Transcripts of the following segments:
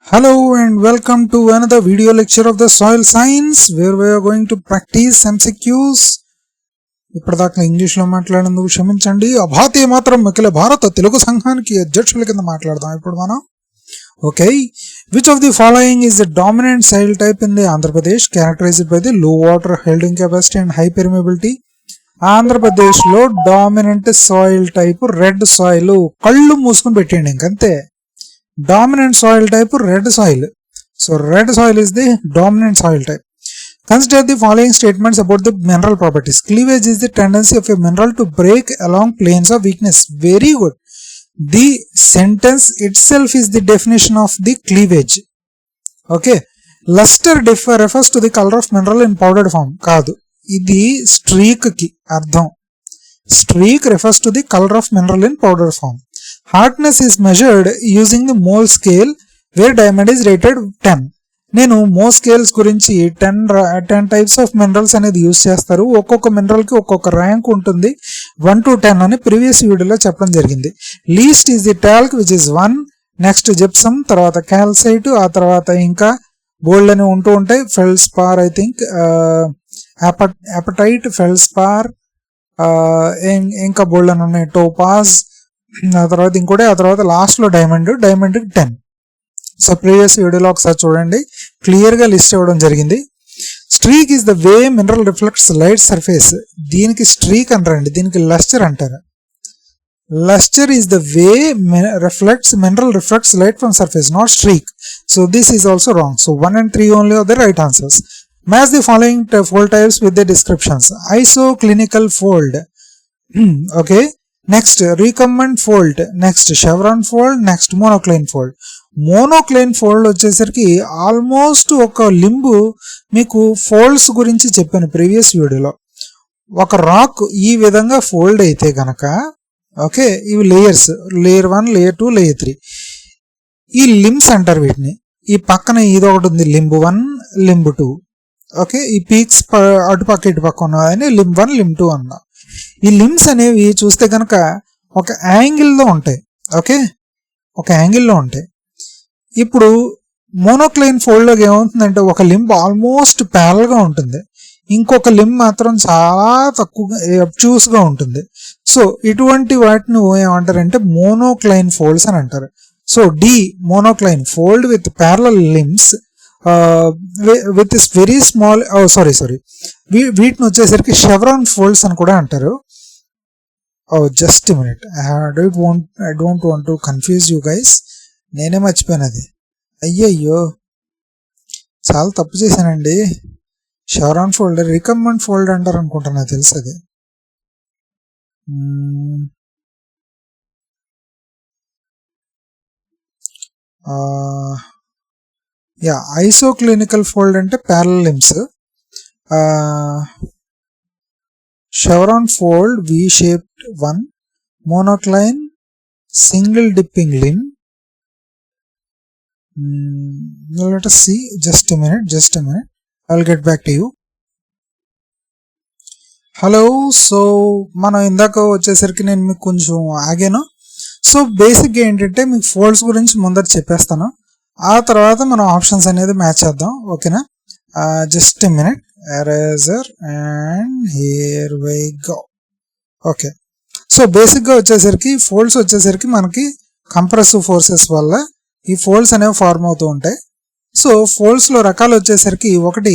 Hello and welcome to another video lecture of the soil science where we are going to practice MCQs. ఇప్పటిదాకా English లో మాట్లాడినందుకు క్షమించండి. అభాతే మాత్రం అఖిల భారత తెలుగు సంఘానికి అధ్యక్షుల కింద మాట్లాడదాం ఇప్పుడు మనం. Okay, which of the following is the dominant soil type in the Andhra Pradesh characterised by the low water holding capacity and high permeability? Andhra Pradesh లో dominant soil type red soil. కళ్ళు మూసుకుని పెట్టండి ఇంకంతే. Dominant soil type red soil. So red soil is the dominant soil type. Consider the following statements about the mineral properties. Cleavage is the tendency of a mineral to break along planes of weakness. Very good. The sentence itself is the definition of the cleavage. Okay. Luster refers to the color of mineral in powdered form. Kaadu. Idi streak ki ardham. Streak refers to the color of mineral in powdered form. Hardness is measured using the mole scale where diamond is rated 10. నేను మో scales గురించి 10 types of minerals అనేది use చేస్తారు. ఒక్కొక్క mineral కి ఒక్కొక్క rank ఉంటుంది. 1 to 10 అని ప్రీవియస్ వీడియోలో చెప్పడం జరిగింది. Least is the talc which is 1, next gypsum, తర్వాత క్యాల్సైట్, ఆ తర్వాత ఇంకా బోల్డ్ అని ఉంటూ ఉంటాయి. Feldspar, I think appetite, feldspar, ఇంకా బోల్డ్ అని ఉన్నాయి, టోపాజ్, ఆ తర్వాత ఇంకోటి, ఆ తర్వాత లాస్ట్ లో డైమండ్ 10. సో ప్రీవియస్ వీడియోలో ఒకసారి చూడండి, క్లియర్ గా లిస్ట్ ఇవ్వడం జరిగింది. Streak is the way mineral reflects light surface. దీనికి స్ట్రీక్ అంటారండి, దీనికి లస్టర్ అంటారు. Lustre is the way mineral reflects light from surface, not streak. So this is also wrong. So 1 and 3 only are the right answers. Match the following fold types with their descriptions. Isoclinical fold. Okay. Next recumbent fold, next chevron fold, next monocline fold. Monocline fold వచ్చేసరికి almost ఒక limb మీకు folds గురించి చెప్పాను previous వీడియోలో. ఒక rock ఈ విధంగా fold అయితే గనక, ఓకే, ఇవి లేయర్స్, లేయర్ 1, లేయర్ 2, లేయర్ 3. ఈ లింబ్స్ అంటారు వీటిని. ఈ పక్కన ఇది ఒకటి ఉంది, లింబ్ 1, లింబ్ 2. ఓకే, ఈ పీక్స్ అటుపక్క ఇటుపక్క ఉన్నదని లింబ్ 1, లింబ్ 2 అన్నా. ఈ లిమ్స్ అనేవి చూస్తే కనుక ఒక యాంగిల్లో ఉంటాయి. ఓకే, ఒక యాంగిల్లో ఉంటాయి. ఇప్పుడు మోనోక్లైన్ ఫోల్డ్లోకి ఏమవుతుందంటే ఒక లింబ్ ఆల్మోస్ట్ ప్యారల్ గా ఉంటుంది, ఇంకొక లింబ్ మాత్రం చాలా తక్కువగా అబ్ట్యూస్ గా ఉంటుంది. సో ఇటువంటి వాటిని ఏమంటారంటే మోనోక్లైన్ ఫోల్డ్స్ అని అంటారు. So D monocline fold with parallel limbs with very small, sorry వీటిని వచ్చేసరికి షెవ్రాన్ ఫోల్డ్స్ అని కూడా అంటారు. Just minute, I don't want to confuse you guys. నేనే మర్చిపోయాను అది. అయ్యయ్యో, చాలా తప్పు చేశానండి. షెవ్రాన్ ఫోల్డ్ రికంబెంట్ ఫోల్డ్ అంటారు అనుకుంటా, నాకు తెలుసు అది. యా, ఐసోక్లినికల్ ఫోల్డ్ అంటే parallel limbs. Chevron fold V shaped 1, monocline single dipping limb. Let us see, just a minute, I'll get back to you. Hello, so మనం ఇందాక వచ్చేసరికి నేను మీకు కొంచెం ఆగాను. సో బేసిక్గా ఏంటంటే మీకు ఫోల్డ్స్ గురించి ముందర చెప్పేస్తాను, ఆ తర్వాత మనం ఆప్షన్స్ అనేది మ్యాచ్ చేద్దాం. ఓకేనా? Just a minute, eraser and here we go. Okay, so బేసిక్గా వచ్చేసరికి ఫోల్డ్స్ వచ్చేసరికి మనకి కంప్రెసివ్ ఫోర్సెస్ వల్ల ఈ ఫోల్డ్స్ అనేవి ఫార్మ్ అవుతూ ఉంటాయి. సో ఫోల్డ్స్లో రకాలు వచ్చేసరికి ఒకటి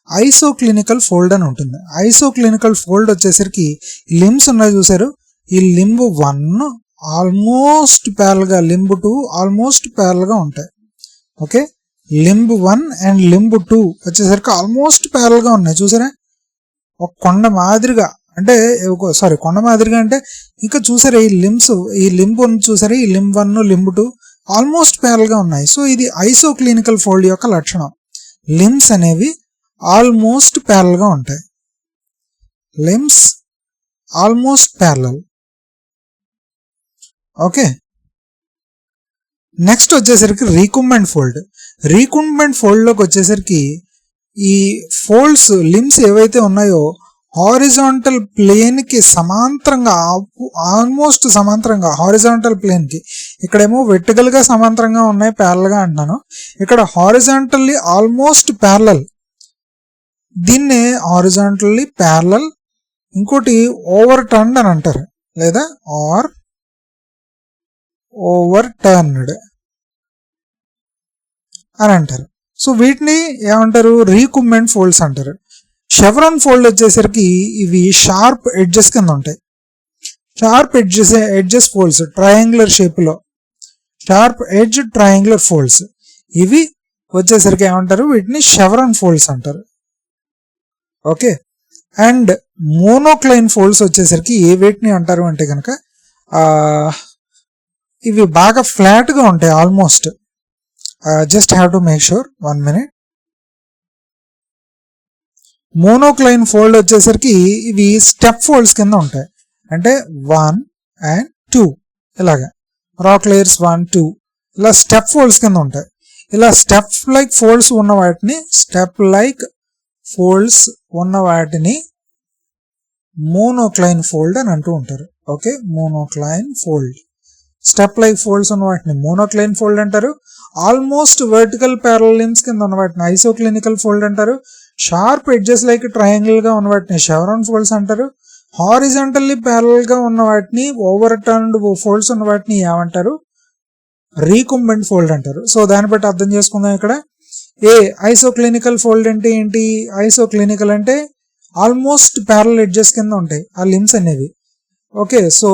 ఐసోక్లినికల్ ఫోల్డ్ అని ఉంటుంది. ఐసోక్లినికల్ ఫోల్డ్ వచ్చేసరికి లిమ్స్ ఉన్నాయి చూసారు, ఈ లింబ్ 1 ఆల్మోస్ట్ ప్యారల్ గా, లింబ్ 2 ఆల్మోస్ట్ ప్యారల్ గా ఉంటాయి. ఓకే, లింబ్ 1 అండ్ లింబ్ 2 వచ్చేసరికి ఆల్మోస్ట్ ప్యారల్ గా ఉన్నాయి చూసారా. ఒక కొండ మాదిరిగా, అంటే కొండ మాదిరిగా అంటే ఇంకా చూసారా ఈ లింబ్స్, ఈ లింబ్ చూసారా, ఈ లింబ్ 1, లింబ్ 2 ఆల్మోస్ట్ ప్యారల్ గా ఉన్నాయి. సో ఇది ఐసోక్లినికల్ ఫోల్డ్ యొక్క లక్షణం. లిమ్స్ అనేవి ఆల్మోస్ట్ ప్యారల్ గా ఉంటాయి. Limbs almost parallel. Okay, next వచ్చేసరికి రీకుంబెంట్ ఫోల్డ్. రీకుంబెంట్ ఫోల్డ్ లోకి వచ్చేసరికి ఈ ఫోల్డ్స్ లిమ్స్ ఏవైతే ఉన్నాయో హారిజాంటల్ ప్లేన్ కి సమాంతరంగా, ఆల్మోస్ట్ సమాంతరంగా హారిజాంటల్ ప్లేన్ కి, ఇక్కడేమో వెర్టికల్ గా సమాంతరంగా ఉన్నాయి, ప్యారల్ గా అంటున్నాను, ఇక్కడ హారిజాంటల్లీ ఆల్మోస్ట్ ప్యారలల్, దీన్నే హారిజాంటల్లీ ప్యారలల్, ఇంకోటి ఓవర్ టర్న్డ్ అని అంటారు, లేదా ఓవర్ టర్న్డ్ అని అంటారు. సో వీటిని ఏమంటారు, రీకుంబెంట్ ఫోల్డ్స్ అంటారు. షెవ్రాన్ ఫోల్డ్ వచ్చేసరికి ఇవి షార్ప్ ఎడ్జెస్ కింద ఉంటాయి. Sharp edges folds triangular shape లో, షార్ప్ ఎడ్జ్ ట్రయాంగులర్ ఫోల్డ్స్, ఇవి వచ్చేసరికి ఏమంటారు, వీటిని షెవ్రాన్ ఫోల్డ్స్ అంటారు. ఓకే. అండ్ మోనోక్లైన్ ఫోల్డ్స్ వచ్చేసరికి ఏ వీటిని అంటారు అంటే కనుక, ఇవి బాగా ఫ్లాట్ గా ఉంటాయి almost. Just have to make sure, 1 minute. Monocline fold వచ్చేసరికి ఇవి స్టెప్ ఫోల్డ్స్ కింద ఉంటాయి, అంటే 1 and 2 ఇలాగా, రాక్ లేయర్స్ 1, 2 ఇలా స్టెప్ ఫోల్డ్స్ కింద ఉంటాయి. ఇలా స్టెప్ లైక్ ఫోల్డ్స్ ఉన్న వాటిని మోనోక్లైన్ ఫోల్డ్ అని అంటూ ఉంటారు. Okay, monocline fold, step like folds ఉన్న వాటిని మోనోక్లైన్ ఫోల్డ్ అంటారు. ఆల్మోస్ట్ వర్టికల్ ప్యారలల్ లైన్స్ కింద ఉన్న వాటిని ఐసోక్లినికల్ ఫోల్డ్ అంటారు. షార్ప్ ఎడ్జెస్ లైక్ ట్రయాంగిల్ గా ఉన్న వాటిని షెవ్రాన్ ఫోల్డ్స్ అంటారు. హారిజాంటల్లీ ప్యారలల్ గా ఉన్న వాటిని, ఓవర్ టర్న్డ్ ఫోల్డ్స్ ఉన్న వాటిని ఏమంటారు, రీకుంబెంట్ ఫోల్డ్ అంటారు. సో దాన్ని బట్టి అర్థం చేసుకుందాం. ఇక్కడ ఐసోక్లినికల్ ఫోల్డ్ అంటే ఏంటి, ఐసోక్లినికల్ అంటే ఆల్మోస్ట్ ప్యారలల్ ఎడ్జెస్ కింద ఉంటాయి ఆ లిమ్స్ అనేవి. Okay, so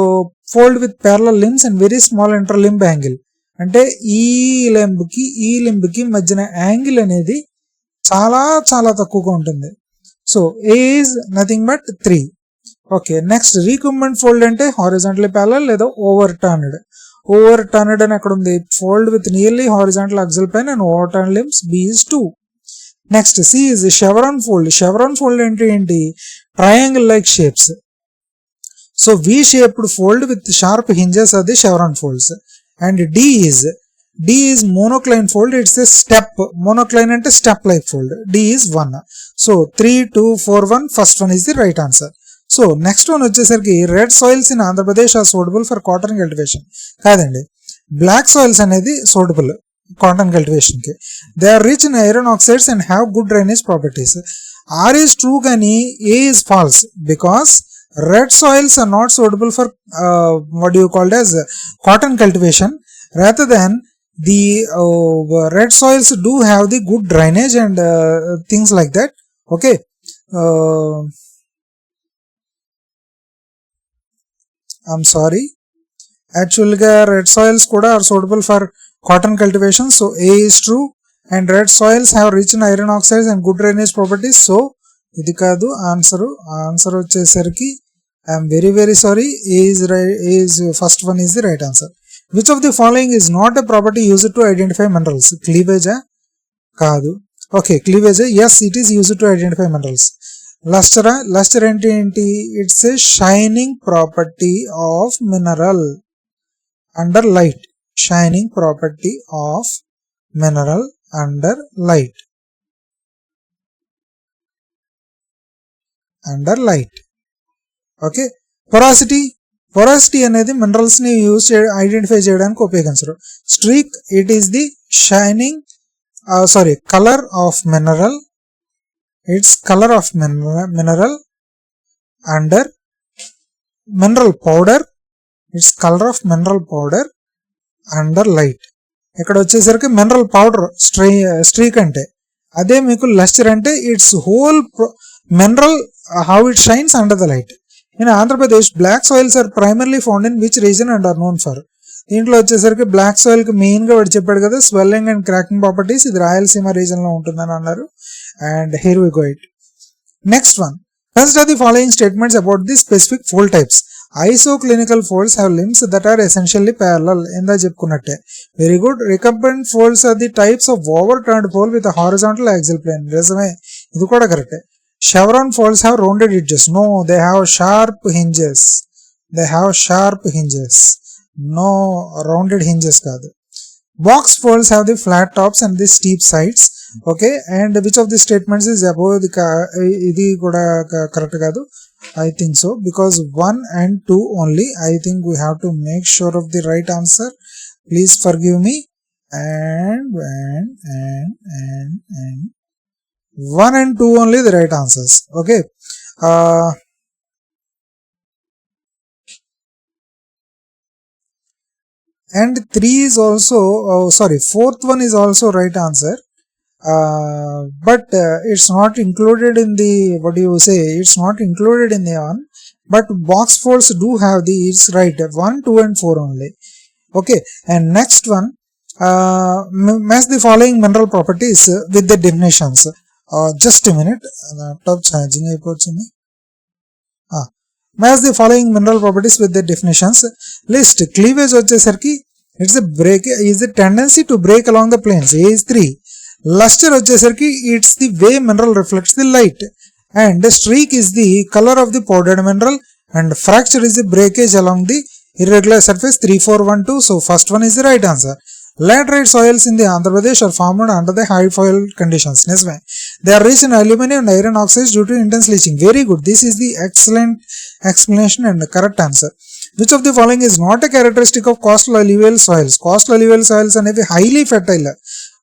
fold with parallel limbs and very small interlimb angle, అంటే ఈ లింబ్ కి మధ్యన యాంగిల్ అనేది చాలా చాలా తక్కువగా ఉంటుంది. So A is nothing but 3. Okay, next recumbent fold అంటే హారిజాంటల్లీ ప్యారలల్ లేదా ఓవర్ టర్న్డ్ అని ఎక్కడ ఉంది, fold with nearly horizontal axial plane and overturn limbs, B is 2. Next C is chevron fold. Chevron fold అంటే ఏంటి, triangle like shapes. So V shaped fold with sharp hinges అది chevron folds. And D is monocline fold, it's a step, monocline అంటే step like fold. D is 1. సో 3, 2, 4, 1, first one is the right answer. So next one వచ్చేసరికి red soils in Andhra Pradesh are suitable for cotton cultivation. కాదండి, black soils అనేది suitable cotton cultivation కి. They are rich in iron oxides and have good drainage properties. R is true కానీ A is false, because red soils are not suitable for what you called as cotton cultivation, rather than the red soils do have the good drainage and things like that. Okay, I'm sorry, actually red soils kuda are suitable for cotton cultivation, so A is true, and red soils have rich in iron oxides and good drainage properties. So ఇది కాదు answer వచ్చేసరికి I'm very sorry, first one is the right answer. Which of the following is not a property used to identify minerals. క్లీవేజా? కాదు. Okay, క్లీవేజా, yes it is used to identify minerals. లస్టరా? Lustre అంటే ఏంటి, it's a shining property of mineral under light. Shining property of mineral under light. Okay, porosity అనేది minerals ని identify చేయడానికి ఉపయోగించరు. Streak, it is the shining colour of mineral, it's colour of mineral under mineral powder, it's colour of mineral powder under light. ఇక్కడ వచ్చేసరికి mineral powder streak అంటే, అదే మీకు lustre అంటే it's whole mineral how it shines under the light. In Andhra Pradesh, black soils are primarily found in which region and are known for? దీంట్లో వచ్చేసరికి black soil కి main గా వాడు చెప్పాడు కదా, స్వెల్లింగ్ అండ్ క్రాకింగ్ ప్రాపర్టీస్, ఇది Rayalaseema reason లో ఉంటుందని అన్నారు. And here we go it. Next one, consider the following statements about the specific fold types. Isoclinal folds have limbs that are essentially parallel, ఇందా చెప్పుకున్నట్టే. Very good. Recumbent folds are the types of overturned fold with horizontal axial plane. నిజమే, ఇది కూడా కరెక్టే. Chevron folds have rounded edges. No, they have sharp hinges. No, rounded hinges kaadu. Box folds have the flat tops and the steep sides. Okay, and which of the statements is above the ఇది కూడా correct కాదు. I think so, because 1 and 2 only. I think we have to make sure of the right answer. Please forgive me. And 1 and 2 only the right answers. Okay. And 3 is also, fourth one is also right answer. But it's not included in the, what do you say, it's not included in the one, but box folds do have the, it's right, 1, 2 and 4 only. Okay, and next one, match the following mineral properties with the definitions. Just a minute, laptop charging అయిపోతుంది. Match the following mineral properties with the definitions. List cleavage వచ్చేసరికి it's a break, is a tendency to break along the planes. A is 3. Luster వచ్చేసరికి it's the way mineral reflects the light, and streak is the color of the powdered mineral, and fracture is the breakage along the irregular surface. 3, 4, 1, 2. So first one is the right answer. Laterite soils in the Andhra Pradesh are formed under the high soil conditions. Nisme. They are rich in aluminum and iron oxides due to intense leaching. Very good. This is the excellent explanation and correct answer. Which of the following is not a characteristic of coastal alluvial soils? Coastal alluvial soils అనేవి highly fertile.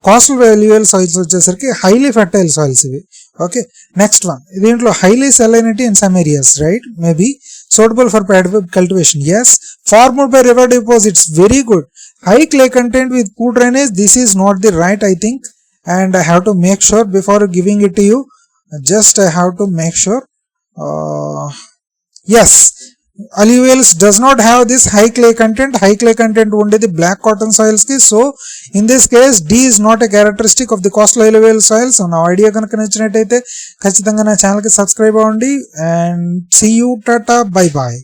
Coastal alluvial soils వచ్చేసరికి highly fertile soils ఇవి. Okay, next one, దీంట్లో highly salinity in some areas, right? Maybe suitable for cultivation. Yes. Formed by river deposits. Very good. High clay content with poor drainage. This is not the right, I think, and I have to make sure before giving it to you. Just I have to make sure. Yes, alluvials does not have this high clay content. High clay content only the black cotton soils ki. So in this case D is not a characteristic of the coastal alluvial soils. So now idea kanaka nachinataithe khachithanga na channel ki subscribe avandi, and see you, tata, bye bye.